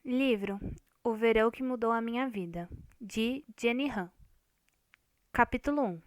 Livro O Verão que Mudou a Minha Vida, de Jenny Han. Capítulo 1.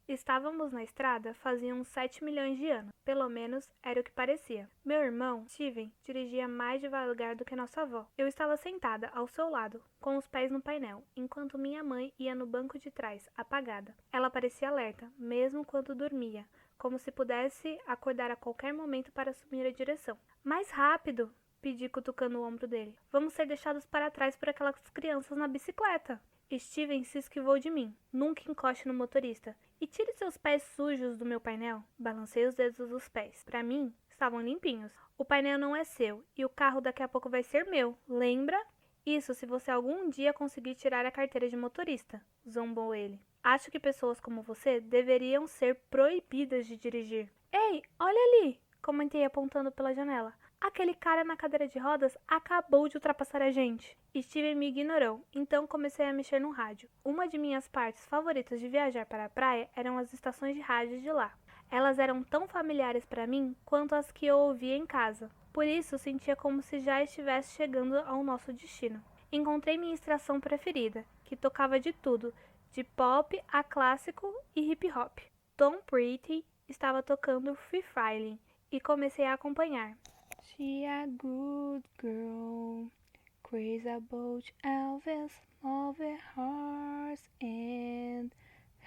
Estávamos na estrada fazia uns 7 milhões de anos, pelo menos era o que parecia. Meu irmão, Steven, dirigia mais devagar do que nossa avó. Eu estava sentada ao seu lado, com os pés no painel, enquanto minha mãe ia no banco de trás, apagada. Ela parecia alerta, mesmo quando dormia, como se pudesse acordar a qualquer momento para assumir a direção. Mais rápido! Pedi cutucando o ombro dele. Vamos ser deixados para trás por aquelas crianças na bicicleta. Steven se esquivou de mim. Nunca encoste no motorista. E tire seus pés sujos do meu painel. Balancei os dedos dos pés. Para mim, estavam limpinhos. O painel não é seu e o carro daqui a pouco vai ser meu. Lembra? Isso se você algum dia conseguir tirar a carteira de motorista, zombou ele. Acho que pessoas como você deveriam ser proibidas de dirigir. Ei, olha ali! Comentei apontando pela janela. Aquele cara na cadeira de rodas acabou de ultrapassar a gente. Steven me ignorou, então comecei a mexer no rádio. Uma de minhas partes favoritas de viajar para a praia eram as estações de rádio de lá. Elas eram tão familiares para mim quanto as que eu ouvia em casa. Por isso, sentia como se já estivesse chegando ao nosso destino. Encontrei minha estação preferida, que tocava de tudo, de pop a clássico e hip hop. Tom Petty estava tocando Free Flying e comecei a acompanhar. She a good girl, crazy about Elvis, love her horse and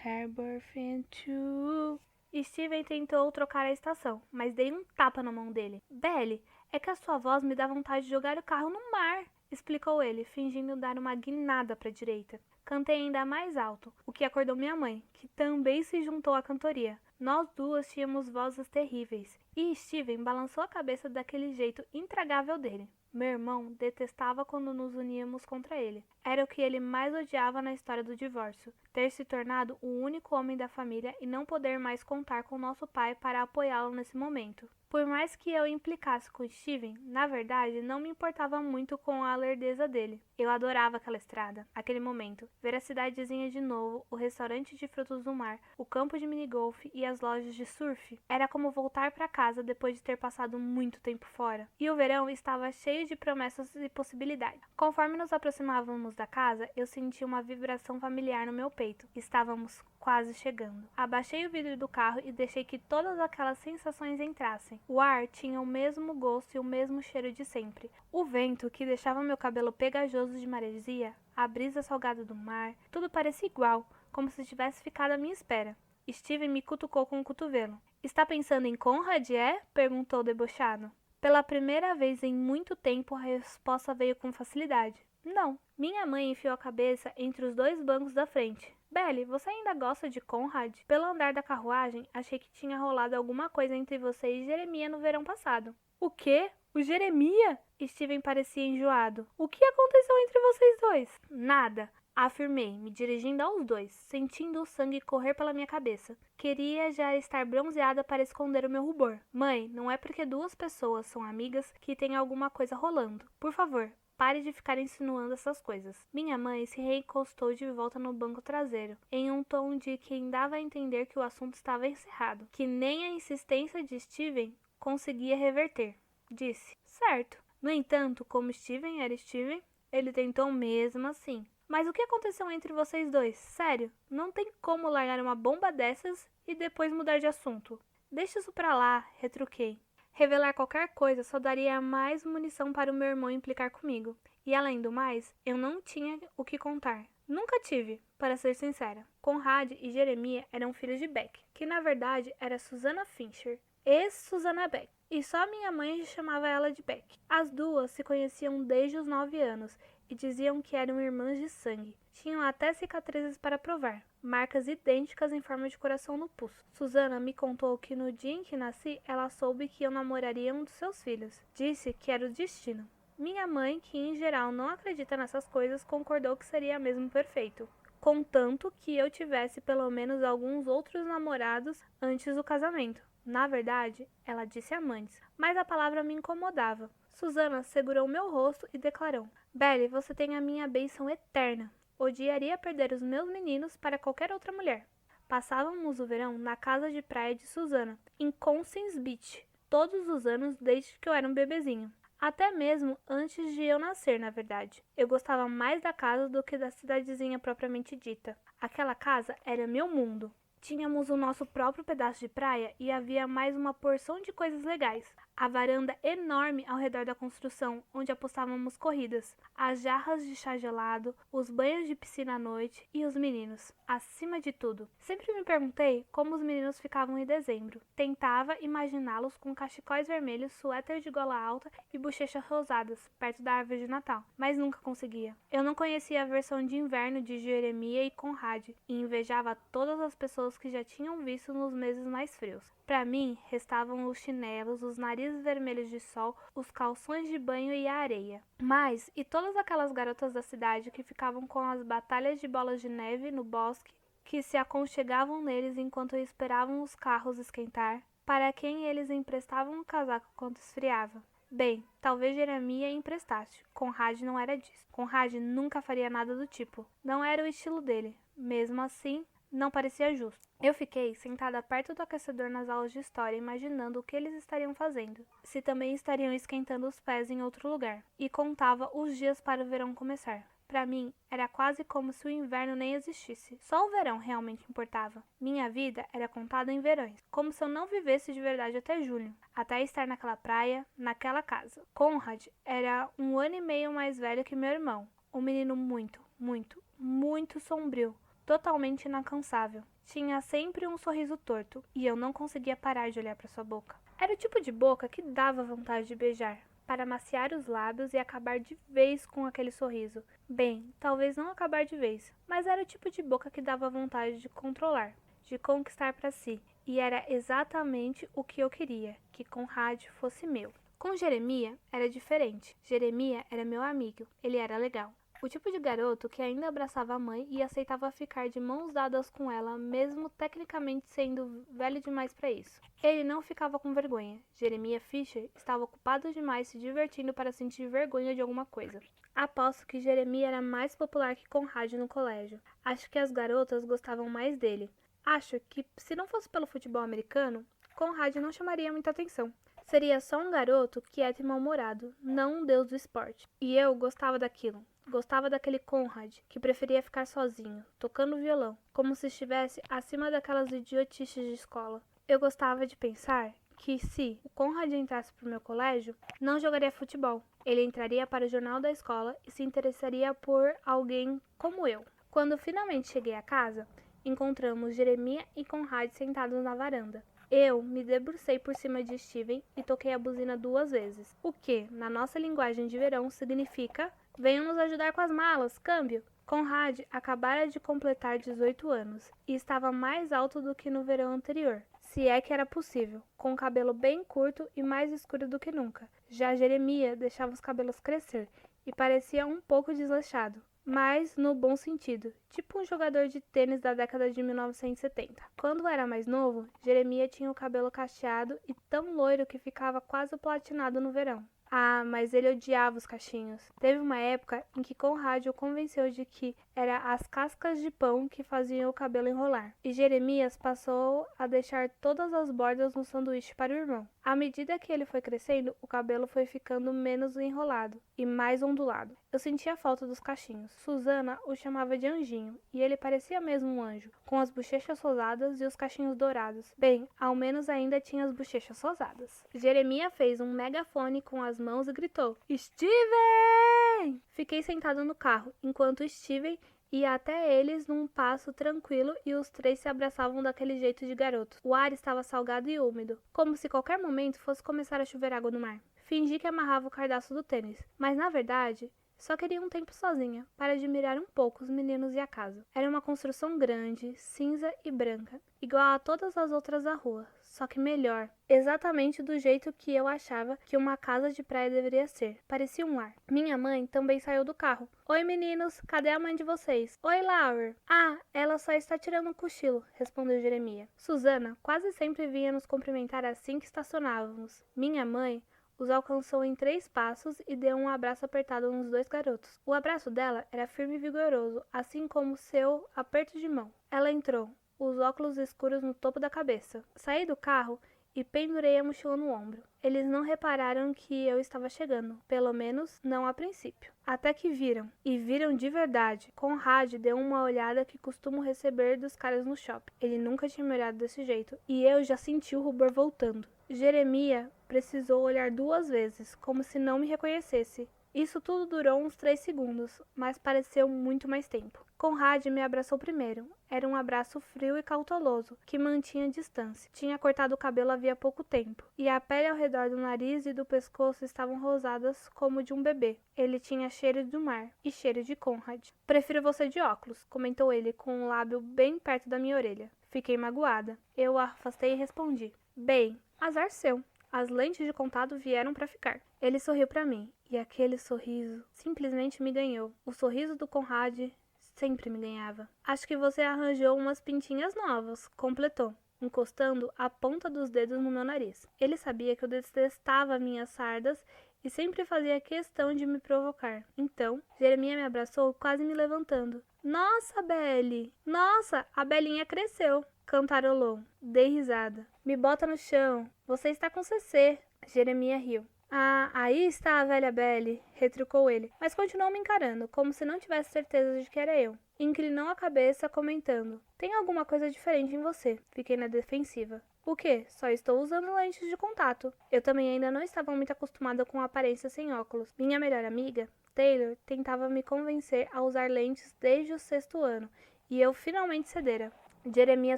her boyfriend too. Steven tentou trocar a estação, mas dei um tapa na mão dele. Belly, é que a sua voz me dá vontade de jogar o carro no mar, explicou ele, fingindo dar uma guinada para a direita. Cantei ainda mais alto, o que acordou minha mãe, que também se juntou à cantoria. Nós duas tínhamos vozes terríveis, e Steven balançou a cabeça daquele jeito intragável dele. Meu irmão detestava quando nos uníamos contra ele. Era o que ele mais odiava na história do divórcio, ter se tornado o único homem da família e não poder mais contar com nosso pai para apoiá-lo nesse momento. Por mais que eu implicasse com Steven, na verdade não me importava muito com a lerdeza dele. Eu adorava aquela estrada, aquele momento, ver a cidadezinha de novo, o restaurante de frutos do mar, o campo de minigolf e as lojas de surf. Era como voltar para casa depois de ter passado muito tempo fora. E o verão estava cheio de promessas e possibilidades. Conforme nos aproximávamos da casa, eu senti uma vibração familiar no meu peito. Estávamos quase chegando. Abaixei o vidro do carro e deixei que todas aquelas sensações entrassem. O ar tinha o mesmo gosto e o mesmo cheiro de sempre. O vento, que deixava meu cabelo pegajoso de maresia, a brisa salgada do mar, tudo parecia igual, como se tivesse ficado à minha espera. Steven me cutucou com o cotovelo. Está pensando em Conrad, é? Perguntou debochado. Pela primeira vez em muito tempo, a resposta veio com facilidade. Não. Minha mãe enfiou a cabeça entre os dois bancos da frente. Belly, você ainda gosta de Conrad? Pelo andar da carruagem, achei que tinha rolado alguma coisa entre você e Jeremia no verão passado. O quê? O Jeremia? Steven parecia enjoado. O que aconteceu entre vocês dois? Nada. Afirmei, me dirigindo aos dois, sentindo o sangue correr pela minha cabeça. Queria já estar bronzeada para esconder o meu rubor. Mãe, não é porque duas pessoas são amigas que tem alguma coisa rolando. Por favor, pare de ficar insinuando essas coisas. Minha mãe se recostou de volta no banco traseiro, em um tom de quem dava a entender que o assunto estava encerrado, que nem a insistência de Steven conseguia reverter. Disse, certo. No entanto, como Steven era Steven, ele tentou mesmo assim. Mas o que aconteceu entre vocês dois? Sério, não tem como largar uma bomba dessas e depois mudar de assunto. Deixa isso pra lá, retruquei. Revelar qualquer coisa só daria mais munição para o meu irmão implicar comigo. E além do mais, eu não tinha o que contar. Nunca tive, para ser sincera. Conrad e Jeremia eram filhos de Beck, que na verdade era Susannah Fincher, ex-Susannah Beck. E só minha mãe chamava ela de Beck. As duas se conheciam desde os 9 anos e diziam que eram irmãs de sangue. Tinham até cicatrizes para provar, marcas idênticas em forma de coração no pulso. Susannah me contou que no dia em que nasci, ela soube que eu namoraria um dos seus filhos. Disse que era o destino. Minha mãe, que em geral não acredita nessas coisas, concordou que seria mesmo perfeito, contanto que eu tivesse pelo menos alguns outros namorados antes do casamento. Na verdade, ela disse amantes, mas a palavra me incomodava. Susannah segurou meu rosto e declarou: Belly, você tem a minha bênção eterna. Odiaria perder os meus meninos para qualquer outra mulher. Passávamos o verão na casa de praia de Susannah, em Consens Beach, todos os anos desde que eu era um bebezinho. Até mesmo antes de eu nascer, na verdade. Eu gostava mais da casa do que da cidadezinha propriamente dita. Aquela casa era meu mundo. Tínhamos o nosso próprio pedaço de praia e havia mais uma porção de coisas legais. A varanda enorme ao redor da construção, onde apostávamos corridas, as jarras de chá gelado, os banhos de piscina à noite e os meninos, acima de tudo. Sempre me perguntei como os meninos ficavam em dezembro. Tentava imaginá-los com cachecóis vermelhos, suéter de gola alta e bochechas rosadas, perto da árvore de Natal, mas nunca conseguia. Eu não conhecia a versão de inverno de Jeremiah e Conrad e invejava todas as pessoas que já tinham visto nos meses mais frios. Para mim, restavam os chinelos, os narizes vermelhos de sol, os calções de banho e a areia. Mas, e todas aquelas garotas da cidade que ficavam com as batalhas de bolas de neve no bosque, que se aconchegavam neles enquanto esperavam os carros esquentar, para quem eles emprestavam um casaco quando esfriava? Bem, talvez Jeremiah emprestasse. Conrad não era disso. Conrad nunca faria nada do tipo. Não era o estilo dele. Mesmo assim, não parecia justo. Eu fiquei sentada perto do aquecedor nas aulas de história, imaginando o que eles estariam fazendo, se também estariam esquentando os pés em outro lugar, e contava os dias para o verão começar. Para mim, era quase como se o inverno nem existisse. Só o verão realmente importava. Minha vida era contada em verões, como se eu não vivesse de verdade até julho, até estar naquela praia, naquela casa. Conrad era 1 ano e meio mais velho que meu irmão, um menino muito sombrio, totalmente inalcançável. Tinha sempre um sorriso torto e eu não conseguia parar de olhar para sua boca. Era o tipo de boca que dava vontade de beijar, para amaciar os lábios e acabar de vez com aquele sorriso. Bem, talvez não acabar de vez, mas era o tipo de boca que dava vontade de controlar, de conquistar para si, e era exatamente o que eu queria, que Conrad fosse meu. Com Jeremiah era diferente. Jeremiah era meu amigo, ele era legal. O tipo de garoto que ainda abraçava a mãe e aceitava ficar de mãos dadas com ela, mesmo tecnicamente sendo velho demais para isso. Ele não ficava com vergonha. Jeremiah Fisher estava ocupado demais se divertindo para sentir vergonha de alguma coisa. Aposto que Jeremiah era mais popular que Conrad no colégio. Acho que as garotas gostavam mais dele. Acho que, se não fosse pelo futebol americano, Conrad não chamaria muita atenção. Seria só um garoto quieto e mal-humorado, não um deus do esporte. E eu gostava daquilo. Gostava daquele Conrad, que preferia ficar sozinho, tocando violão, como se estivesse acima daquelas idiotices de escola. Eu gostava de pensar que se o Conrad entrasse para o meu colégio, não jogaria futebol. Ele entraria para o jornal da escola e se interessaria por alguém como eu. Quando finalmente cheguei a casa, encontramos Jeremiah e Conrad sentados na varanda. Eu me debrucei por cima de Steven e toquei a buzina 2 vezes, o que, na nossa linguagem de verão, significa: venham nos ajudar com as malas, câmbio. Conrad acabara de completar 18 anos e estava mais alto do que no verão anterior, se é que era possível, com o cabelo bem curto e mais escuro do que nunca. Já Jeremiah deixava os cabelos crescer e parecia um pouco desleixado, mas no bom sentido, tipo um jogador de tênis da década de 1970. Quando era mais novo, Jeremiah tinha o cabelo cacheado e tão loiro que ficava quase platinado no verão. Ah, mas ele odiava os cachinhos. Teve uma época em que Conrad o convenceu de que era as cascas de pão que faziam o cabelo enrolar. E Jeremias passou a deixar todas as bordas no sanduíche para o irmão. À medida que ele foi crescendo, o cabelo foi ficando menos enrolado e mais ondulado. Eu sentia falta dos cachinhos. Susana o chamava de anjinho, e ele parecia mesmo um anjo, com as bochechas rosadas e os cachinhos dourados. Bem, ao menos ainda tinha as bochechas rosadas. Jeremias fez um megafone com as mãos e gritou: Steven! Fiquei sentado no carro, enquanto Steven ia até eles num passo tranquilo e os 3 se abraçavam daquele jeito de garoto. O ar estava salgado e úmido, como se qualquer momento fosse começar a chover água no mar. Fingi que amarrava o cardaço do tênis, mas na verdade só queria um tempo sozinha, para admirar um pouco os meninos e a casa. Era uma construção grande, cinza e branca, igual a todas as outras da rua, só que melhor. Exatamente do jeito que eu achava que uma casa de praia deveria ser. Parecia um lar. Minha mãe também saiu do carro. Oi, meninos, cadê a mãe de vocês? Oi, Laura. Ah, ela só está tirando um cochilo, respondeu Jeremiah. Susana quase sempre vinha nos cumprimentar assim que estacionávamos. Minha mãe os alcançou em 3 passos e deu um abraço apertado nos 2 garotos. O abraço dela era firme e vigoroso, assim como seu aperto de mão. Ela entrou, os óculos escuros no topo da cabeça. Saí do carro e pendurei a mochila no ombro. Eles não repararam que eu estava chegando, pelo menos não a princípio. Até que viram, e viram de verdade. Conrad deu uma olhada que costumo receber dos caras no shopping. Ele nunca tinha me olhado desse jeito, e eu já senti o rubor voltando. Jeremiah precisou olhar 2 vezes, como se não me reconhecesse. Isso tudo durou uns 3 segundos, mas pareceu muito mais tempo. Conrad me abraçou primeiro. Era um abraço frio e cauteloso, que mantinha distância. Tinha cortado o cabelo havia pouco tempo, e a pele ao redor do nariz e do pescoço estavam rosadas como de um bebê. Ele tinha cheiro do mar e cheiro de Conrad. Prefiro você de óculos, comentou ele, com o lábio bem perto da minha orelha. Fiquei magoada. Eu a afastei e respondi: bem, azar seu. As lentes de contato vieram para ficar. Ele sorriu para mim, e aquele sorriso simplesmente me ganhou. O sorriso do Conrad sempre me ganhava. Acho que você arranjou umas pintinhas novas, completou, encostando a ponta dos dedos no meu nariz. Ele sabia que eu detestava minhas sardas e sempre fazia questão de me provocar. Então, Jeremiah me abraçou, quase me levantando. Nossa, Belle! Nossa, a Belinha cresceu! Cantarolou. Dei risada. Me bota no chão. Você está com CC. Jeremiah riu. Ah, aí está a velha Belle, retrucou ele, mas continuou me encarando, como se não tivesse certeza de que era eu. Inclinou a cabeça, comentando: tem alguma coisa diferente em você. Fiquei na defensiva. O quê? Só estou usando lentes de contato. Eu também ainda não estava muito acostumada com a aparência sem óculos. Minha melhor amiga, Taylor, tentava me convencer a usar lentes desde o 6º ano, e eu finalmente cedera. Jeremiah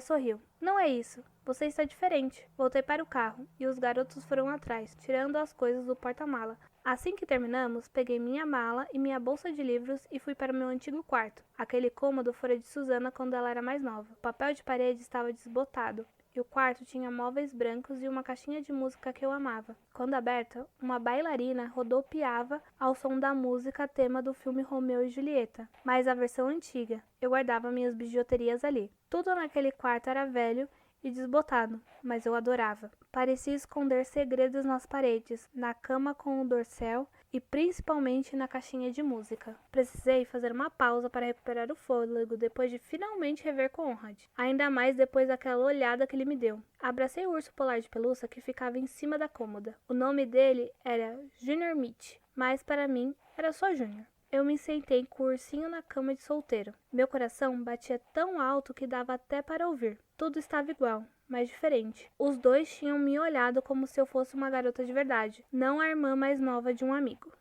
sorriu. Não é isso. Você está diferente. Voltei para o carro, e os garotos foram atrás, tirando as coisas do porta-mala. Assim que terminamos, peguei minha mala e minha bolsa de livros e fui para o meu antigo quarto. Aquele cômodo fora de Susana quando ela era mais nova. O papel de parede estava desbotado, e o quarto tinha móveis brancos e uma caixinha de música que eu amava. Quando aberta, uma bailarina rodopiava ao som da música tema do filme Romeu e Julieta, mas a versão antiga. Eu guardava minhas bijuterias ali. Tudo naquele quarto era velho e desbotado, mas eu adorava. Parecia esconder segredos nas paredes, na cama com o dorsal e principalmente na caixinha de música. Precisei fazer uma pausa para recuperar o fôlego depois de finalmente rever Conrad, ainda mais depois daquela olhada que ele me deu. Abracei o urso polar de pelúcia que ficava em cima da cômoda. O nome dele era Junior Mitch, mas para mim era só Junior. Eu me sentei com o ursinho na cama de solteiro. Meu coração batia tão alto que dava até para ouvir. Tudo estava igual, mas diferente. Os dois tinham me olhado como se eu fosse uma garota de verdade, não a irmã mais nova de um amigo.